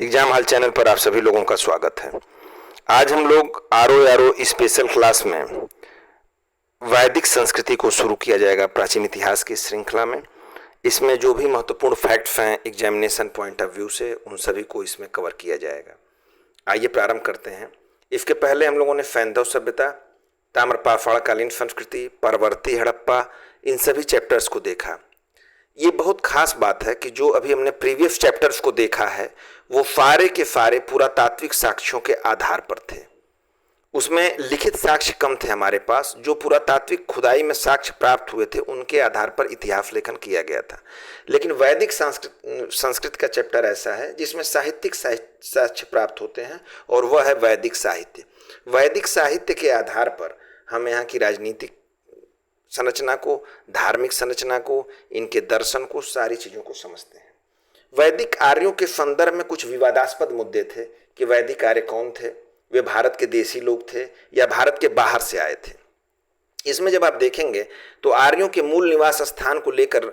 Exam hall channel पर आप सभी लोगों का स्वागत है। आज हम लोग आर स्पेशल क्लास में वैदिक संस्कृति को शुरू किया जाएगा प्राचीन इतिहास की श्रृंखला में। इसमें जो भी महत्वपूर्ण फैक्ट्स हैं एग्जामिनेशन पॉइंट ऑफ व्यू से, उन सभी को इसमें कवर किया जाएगा। आइए प्रारंभ करते हैं। इसके पहले हम लोगों ने सैंधव सभ्यता, ताम्रपाषाण कालीन संस्कृति, परवर्ती हड़प्पा, इन सभी चैप्टर्स को देखा। ये बहुत खास बात है कि जो अभी हमने प्रीवियस चैप्टर्स को देखा है वो सारे के सारे पुरातात्विक साक्ष्यों के आधार पर थे। उसमें लिखित साक्ष्य कम थे हमारे पास, जो पुरातात्विक खुदाई में साक्ष्य प्राप्त हुए थे उनके आधार पर इतिहास लेखन किया गया था। लेकिन वैदिक संस्कृत का चैप्टर ऐसा है जिसमें साहित्यिक साक्ष्य प्राप्त होते हैं और वह है वैदिक साहित्य। वैदिक साहित्य के आधार पर हम यहाँ की राजनीतिक संरचना को, धार्मिक संरचना को, इनके दर्शन को, सारी चीजों को समझते हैं। वैदिक आर्यों के संदर्भ में कुछ विवादास्पद मुद्दे थे कि वैदिक आर्य कौन थे, वे भारत के देशी लोग थे या भारत के बाहर से आए थे। इसमें जब आप देखेंगे तो आर्यों के मूल निवास स्थान को लेकर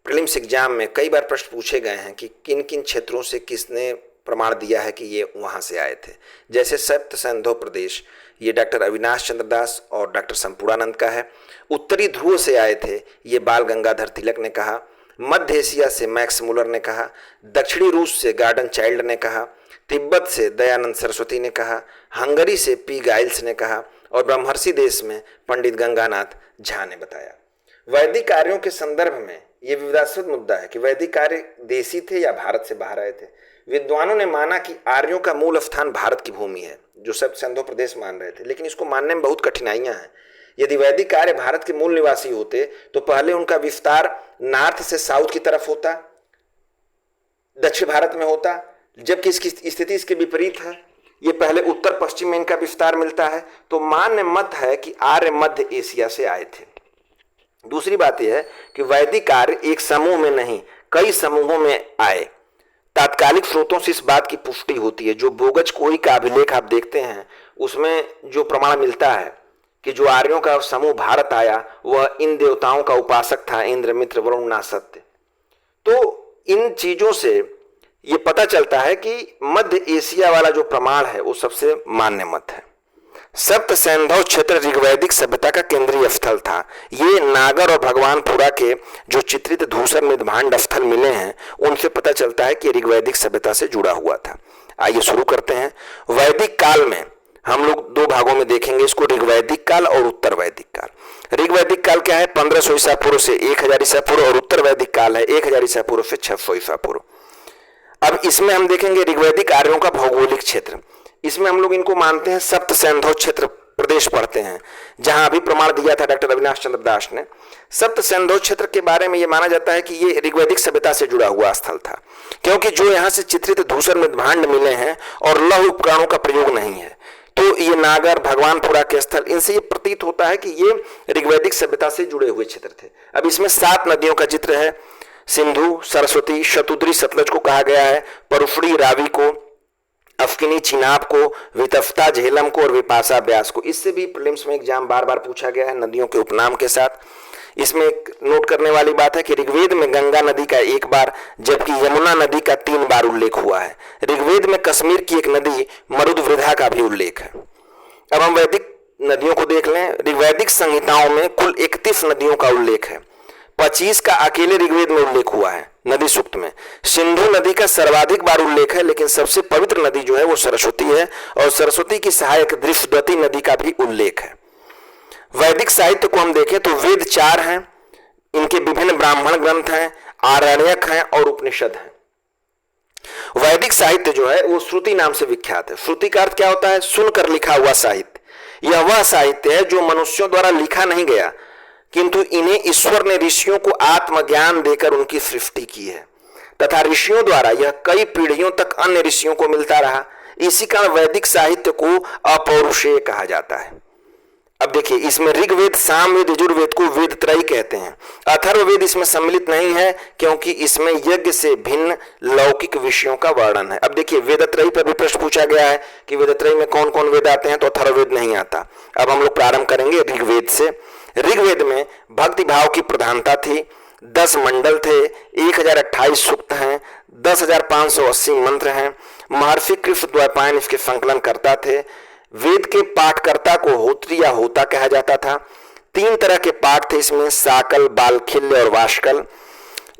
प्रीलिम्स एग्जाम में कई बार प्रश्न पूछे गए हैं कि किन किन क्षेत्रों से किसने प्रमाण दिया है कि ये वहां से आए थे। जैसे सप्त सैंधव प्रदेश, ये डॉक्टर अविनाश चंद्र दास और डॉक्टर संपूर्णानंद का है। उत्तरी ध्रुव से आए थे, ये बाल गंगाधर तिलक ने कहा। मध्य एशिया से मैक्स मुलर ने कहा। दक्षिणी रूस से गार्डन चाइल्ड ने कहा। तिब्बत से दयानंद सरस्वती ने कहा। हंगरी से पी गाइल्स ने कहा और ब्रह्मर्षि देश में पंडित गंगानाथ झा ने बताया। वैदिक आर्यों के संदर्भ में यह विवादास्पद मुद्दा है कि वैदिक आर्य देशी थे या भारत से बाहर आए थे। विद्वानों ने माना कि आर्यों का मूल स्थान भारत की भूमि है, जो सब सैंधव प्रदेश मान रहे थे, लेकिन इसको मानने में बहुत कठिनाइयां हैं। यदि वैदिक आर्य भारत के मूल निवासी होते तो पहले उनका विस्तार नॉर्थ से साउथ की तरफ होता, दक्षिण भारत में होता, जबकि इसकी स्थिति इसके विपरीत है। ये पहले उत्तर पश्चिम में इनका विस्तार मिलता है। तो मान्य मत है कि आर्य मध्य एशिया से आए थे। दूसरी बात यह है कि वैदिक आर्य एक समूह में नहीं, कई समूहों में आए। तात्कालिक स्रोतों से इस बात की पुष्टि होती है। जो बोगज कोई का अभिलेख आप देखते हैं उसमें जो प्रमाण मिलता है कि जो आर्यों का समूह भारत आया वह इन देवताओं का उपासक था, इंद्र, मित्र, वरुण, नासत्य। तो इन चीजों से ये पता चलता है कि मध्य एशिया वाला जो प्रमाण है वो सबसे मान्य मत है। सप्त सैंधव क्षेत्र ऋग्वैदिक सभ्यता का केंद्रीय स्थल था। ये नागर और भगवानपुरा के जो चित्रित धूसर निर्भांड स्थल मिले हैं उनसे पता चलता है कि ऋग्वैदिक सभ्यता से जुड़ा हुआ था। आइए शुरू करते हैं। वैदिक काल में हम लोग दो भागों में देखेंगे इसको, ऋग्वैदिक काल और उत्तर वैदिक काल। ऋग्वैदिक काल क्या है? 1500 ईसा पूर्व से 1000 ईसा पूर्व, और उत्तर वैदिक काल है 1000 ईसा पूर्व से 600 ईसा पूर्व। अब इसमें हम देखेंगे ऋग्वैदिक आर्यों का भौगोलिक क्षेत्र। इसमें हम लोग इनको मानते हैं सप्त सैंधव क्षेत्र प्रदेश पढ़ते हैं, जहां अभी प्रमाण दिया था डॉक्टर अविनाश चंद्र दास ने। सप्त सैंधव क्षेत्र के बारे में यह माना जाता है कि ये ऋग्वैदिक सभ्यता से जुड़ा हुआ स्थल था, क्योंकि जो यहाँ से चित्रित धूसर मृदभांड मिले हैं और लौह उपकरणों का प्रयोग नहीं है, तो ये नागर, भगवानपुरा के स्थल, इनसे ये प्रतीत होता है कि ये ऋग्वैदिक सभ्यता से जुड़े हुए क्षेत्र थे। अब इसमें 7 नदियों का जिक्र है। सिंधु, सरस्वती, शतुद्री, सतलज को कहा गया है, परुषड़ी, रावी को, अफकिनी, चिनाब को, वितफ्ता, झेलम को और विपाशा, ब्यास को। इससे भी प्रीलिम्स में एग्जाम बार बार पूछा गया है नदियों के उपनाम के साथ। इसमें एक नोट करने वाली बात है कि ऋग्वेद में गंगा नदी का 1 बार जबकि यमुना नदी का 3 बार उल्लेख हुआ है। ऋग्वेद में कश्मीर की एक नदी मरुदवृधा का भी उल्लेख है। अब हम वैदिक नदियों को देख लें। ऋग्वैदिक संहिताओं में कुल 31 नदियों का उल्लेख है। 25 का अकेले ऋग्वेद में उल्लेख हुआ है नदी सूक्त में। सिंधु नदी का सर्वाधिक बार उल्लेख है, लेकिन सबसे पवित्र नदी जो है वो सरस्वती है, और सरस्वती की सहायक दृष्टवती नदी का भी उल्लेख है। वैदिक साहित्य को हम देखें तो वेद 4 हैं, इनके विभिन्न ब्राह्मण ग्रंथ हैं, आरण्यक हैं और उपनिषद हैं। वैदिक साहित्य जो है वो श्रुति नाम से विख्यात है। श्रुति का अर्थ क्या होता है? सुनकर लिखा हुआ साहित्य। यह वह साहित्य है जो मनुष्यों द्वारा लिखा नहीं गया, किंतु इन्हें ईश्वर ने ऋषियों को आत्मज्ञान देकर उनकी सृष्टि की है, तथा ऋषियों द्वारा यह कई पीढ़ियों तक अन्य ऋषियों को मिलता रहा। इसी कारण वैदिक साहित्य को अपौरुषेय कहा जाता है। अब देखिए, इसमें ऋग्वेद, सामवेद, यजुर्वेद को वेद त्रयी कहते हैं। अथर्ववेद इसमें सम्मिलित नहीं है, क्योंकि इसमें यज्ञ से भिन्न लौकिक विषयों का वर्णन है। अब देखिए, वेद त्रयी पर भी प्रश्न पूछा गया है कि वेद त्रयी में कौन कौन वेद आते हैं, तो अथर्ववेद नहीं आता। अब हम लोग प्रारंभ करेंगे ऋग्वेद से। ऋग्वेद में भक्ति भाव की प्रधानता थी। 10 मंडल थे, 1028 सूक्त हैं, 10,580 मंत्र हैं। महर्षि कृष्ण द्वैपायन इसके संकलन करता थे। वेद के पाठकर्ता को होत्री या होता कहा जाता था। 3 तरह के पाठ थे इसमें, साकल, बालखिल्य और वाष्कल।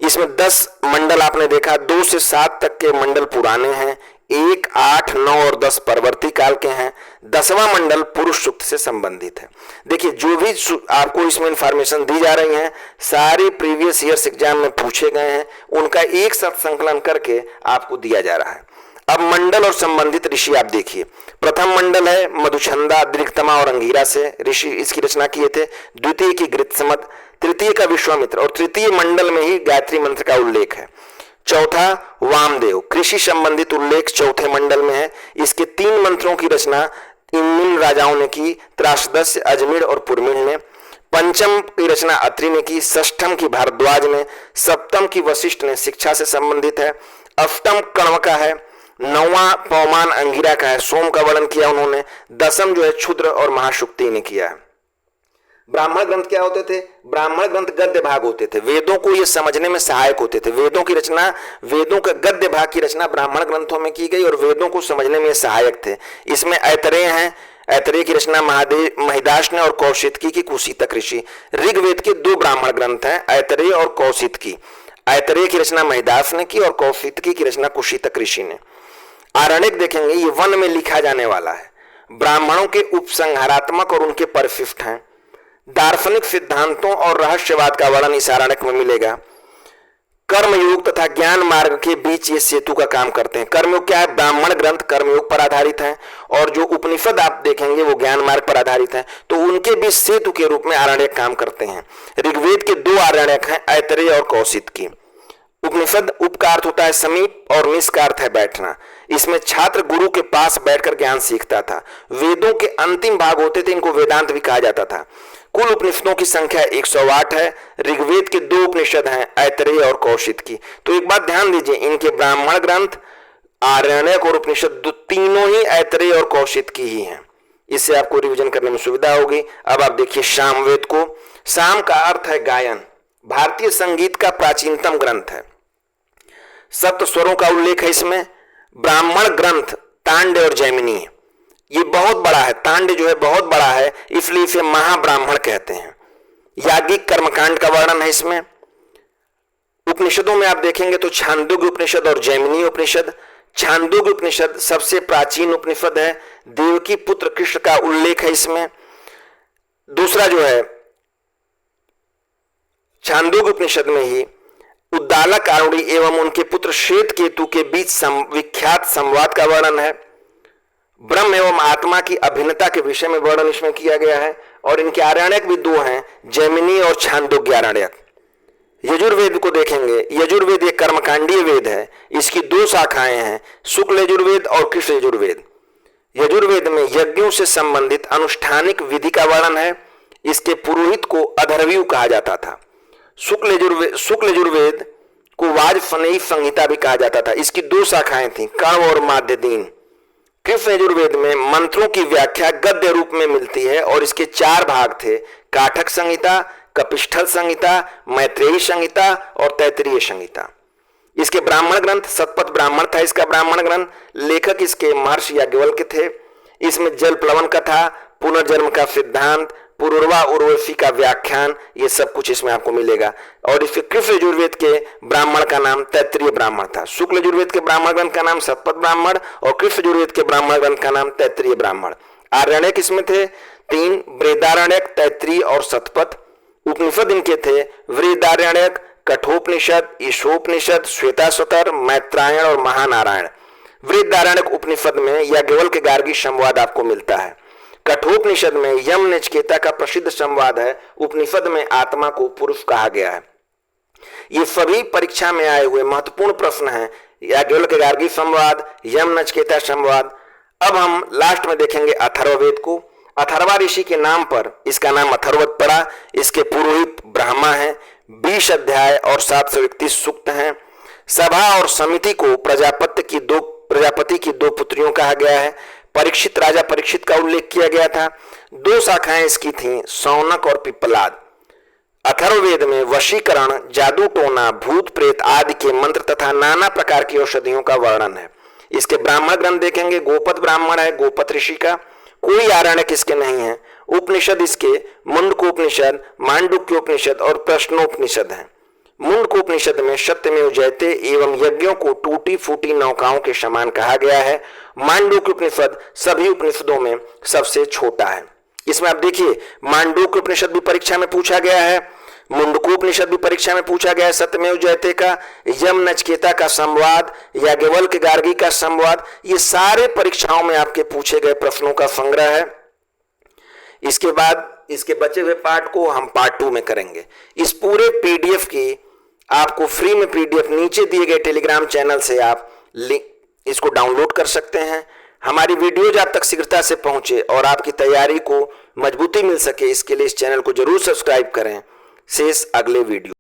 इसमें 10 मंडल आपने देखा, 2 से 7 तक के मंडल पुराने हैं, 1, 8, 9 और 10 परवर्ती काल के हैं। 10वां मंडल पुरुष सूक्त से संबंधित है। देखिए जो भी आपको इसमें इंफॉर्मेशन दी जा रही है सारी प्रीवियस ईयर्स एग्जाम में पूछे गए हैं, उनका एक साथ संकलन करके आपको दिया जा रहा है। अब मंडल और संबंधित ऋषि आप देखिए। प्रथम मंडल है मधुछंदा, दृक्तमा और अंगीरा से ऋषि इसकी रचना किए थे। द्वितीय की गृत्समत, तृतीय का विश्वामित्र और तृतीय मंडल में ही गायत्री मंत्र का उल्लेख है। चौथा वामदेव, कृषि संबंधित उल्लेख चौथे मंडल में है। इसके 3 मंत्रों की रचना इन निम्न राजाओं ने की, त्रासदस्य, अजमेर और पुरमिल ने। पंचम की रचना अत्रि ने की, षष्ठम की भारद्वाज ने, सप्तम की वशिष्ठ ने, शिक्षा से संबंधित है। अष्टम कण्व का है, 9वां पवमान अंगिरा का है, सोम का वर्णन किया उन्होंने। 10वीं जो है क्षुद्र और महाशुक्ति ने किया है। ब्राह्मण ग्रंथ क्या होते थे? ब्राह्मण ग्रंथ गद्य भाग होते थे, वेदों को ये समझने में सहायक होते थे। वेदों की रचना, वेदों का गद्य भाग की रचना ब्राह्मण ग्रंथों में की गई और वेदों को समझने में सहायक थे। इसमें ऐतरेय हैं, ऐतरेय की रचना महिदास ने और कौशितकी की कुशीतक ऋषि। ऋग्वेद के 2 ब्राह्मण ग्रंथ हैं, ऐतरेय और कौशितकी। ऐतरेय की रचना महिदास ने की और कौशितकी की रचना कुशीतक ऋषि ने। आरण्यक देखेंगे, ये वन में लिखा जाने वाला है। ब्राह्मणों के उपसंहारात्मक और उनके परिशिष्ट हैं। दार्शनिक सिद्धांतों और रहस्यवाद का वर्णन इस आरण्यक में मिलेगा। कर्मयोग तथा ज्ञान मार्ग के बीच ये सेतु का काम करते हैं। कर्मयोग क्या है? ब्राह्मण ग्रंथ कर्मयोग पर आधारित हैं और जो उपनिषद आप देखेंगे वो ज्ञान मार्ग पर आधारित हैं, तो उनके बीच सेतु के रूप में आरण्यक काम करते हैं। ऋग्वेद के 2 आरण्यक हैं, ऐतरेय और कौशितकी। उपनिषद उप का अर्थ होता है समीप और निष का अर्थ है बैठना। इसमें छात्र गुरु के पास बैठकर ज्ञान सीखता था। वेदों के अंतिम भाग होते थे, इनको वेदांत भी कहा जाता था। कुल उपनिषदों की संख्या 108 है। ऋग्वेद के 2 उपनिषद हैं, ऐतरेय और कौशितकी। तो एक बात ध्यान दीजिए, इनके ब्राह्मण ग्रंथ, आरण्यक और उपनिषद तीनों ही ऐतरेय और कौशितकी ही हैं। इससे आपको रिवीजन करने में सुविधा होगी। अब आप देखिए सामवेद को। साम का अर्थ है गायन, भारतीय संगीत का प्राचीनतम ग्रंथ है। सप्त स्वरों का उल्लेख है इसमें। ब्राह्मण ग्रंथ तांड्य और जैमिनी, ये बहुत बड़ा है। तांड्य जो है बहुत बड़ा है, इसलिए इसे महाब्राह्मण कहते हैं। याज्ञिक कर्मकांड का वर्णन है इसमें। उपनिषदों में आप देखेंगे तो छांदोग्य उपनिषद और जैमिनी उपनिषद। छांदोग्य उपनिषद सबसे प्राचीन उपनिषद है। देवकी पुत्र कृष्ण का उल्लेख है इसमें। दूसरा जो है छांदोग्य उपनिषद में ही उद्दालक आरुणी एवं उनके पुत्र श्वेत केतु के बीच विख्यात संवाद का वर्णन है। ब्रह्म एवं आत्मा की अभिन्नता के विषय में वर्णन इसमें किया गया है। और इनके आरण्यक भी 2 हैं, जैमिनी और छांदोग्य आरण्यक। यजुर्वेद को देखेंगे, यजुर्वेद एक कर्मकांडीय वेद है। इसकी 2 शाखाएं हैं, शुक्ल यजुर्वेद और कृष्ण यजुर्वेद। यजुर्वेद में यज्ञों से संबंधित अनुष्ठानिक विधि का वर्णन है। इसके पुरोहित को अधर्व्यू कहा जाता था। शुक्ल यजुर्वेद को वाजपेयी संहिता भी कहा जाता था। इसकी 2 शाखाएं थी, कण्व और माध्यदीन। कृष्ण यजुर्वेद में मंत्रों की व्याख्या गद्य रूप में मिलती है और इसके 4 भाग थे, काठक संहिता, कपिष्ठल संहिता, मैत्रेयी संहिता और तैत्तिरीय संहिता। इसके ब्राह्मण ग्रंथ, शतपथ ब्राह्मण था इसका ब्राह्मण ग्रंथ। लेखक इसके महर्षि याज्ञवल्क्य थे। इसमें जल प्लवन कथा, पुनर्जन्म का सिद्धांत, पूर्वा उर्वशी का व्याख्यान, ये सब कुछ इसमें आपको मिलेगा। और इसके कृष्ण यजुर्वेद के ब्राह्मण का नाम तैत्तिरीय ब्राह्मण था। शुक्ल यजुर्वेद के ब्राह्मण ग्रंथ का नाम शतपथ ब्राह्मण और कृष्ण यजुर्वेद के ब्राह्मण ग्रंथ का नाम तैत्तिरीय ब्राह्मण। आरण्यक इसमें थे 3, बृहदारण्यक, तैत्तिरीय और शतपथ। उपनिषद इनके थे वृहदारण्यक, कठोपनिषद, ईशोपनिषद, श्वेताश्वतर, मैत्रायण और महानारायण। वृहदारण्यक उपनिषद में याज्ञवल्क्य गार्गी संवाद आपको मिलता है। कठोपनिषद में यम नचिकेता का प्रसिद्ध संवाद है। उपनिषद में आत्मा को पुरुष कहा गया है। ये सभी परीक्षा में आए हुए महत्वपूर्ण प्रश्न हैं, याज्ञवल्क्य गार्गी संवाद, यम नचिकेता संवाद। अब हम लास्ट में देखेंगे अथर्ववेद को। अथर्वा ऋषि के नाम पर इसका नाम अथर्ववेद पड़ा। इसके पुरोहित ब्रह्मा हैं। 20 अध्याय और 731 सूक्त हैं। सभा और समिति को प्रजापति की 2 पुत्रियों कहा गया है। परीक्षित, राजा परीक्षित का उल्लेख किया गया था। 2 शाखाएं इसकी थीं, सौनक और पिप्पलाद। अथर्ववेद में वशीकरण, जादू टोना, भूत प्रेत आदि के मंत्र तथा नाना प्रकार की औषधियों का वर्णन है। इसके ब्राह्मण ग्रंथ देखेंगे, गोपद ब्राह्मण है, गोपत ऋषि का, कोई आरण्यक इसके नहीं है। उपनिषद इसके मुंडकोपनिषद, मांडुक्योपनिषद और प्रश्नोपनिषद हैं। मुंडकोपनिषद में सत्यमेव जयते एवं यज्ञों को टूटी फूटी नौकाओं के समान कहा गया है। मांडुक्योपनिषद सभी उपनिषदों में सबसे छोटा है। इसमें आप देखिए, मांडुक्योपनिषद भी परीक्षा में पूछा गया है, मुंडकोपनिषद भी परीक्षा में पूछा गया है सत्यमेव जयते का, यम नचिकेता का संवाद, याज्ञवल्क्य गार्गी का संवाद, ये सारे परीक्षाओं में आपके पूछे गए प्रश्नों का संग्रह है। इसके बाद इसके बचे हुए पार्ट को हम पार्ट 2 में करेंगे। इस पूरे पीडीएफ की आपको फ्री में पीडीएफ नीचे दिए गए टेलीग्राम चैनल से आप इसको डाउनलोड कर सकते हैं। हमारी वीडियोज आप तक शीघ्रता से पहुंचे और आपकी तैयारी को मजबूती मिल सके, इसके लिए इस चैनल को जरूर सब्सक्राइब करें। शेष अगले वीडियो।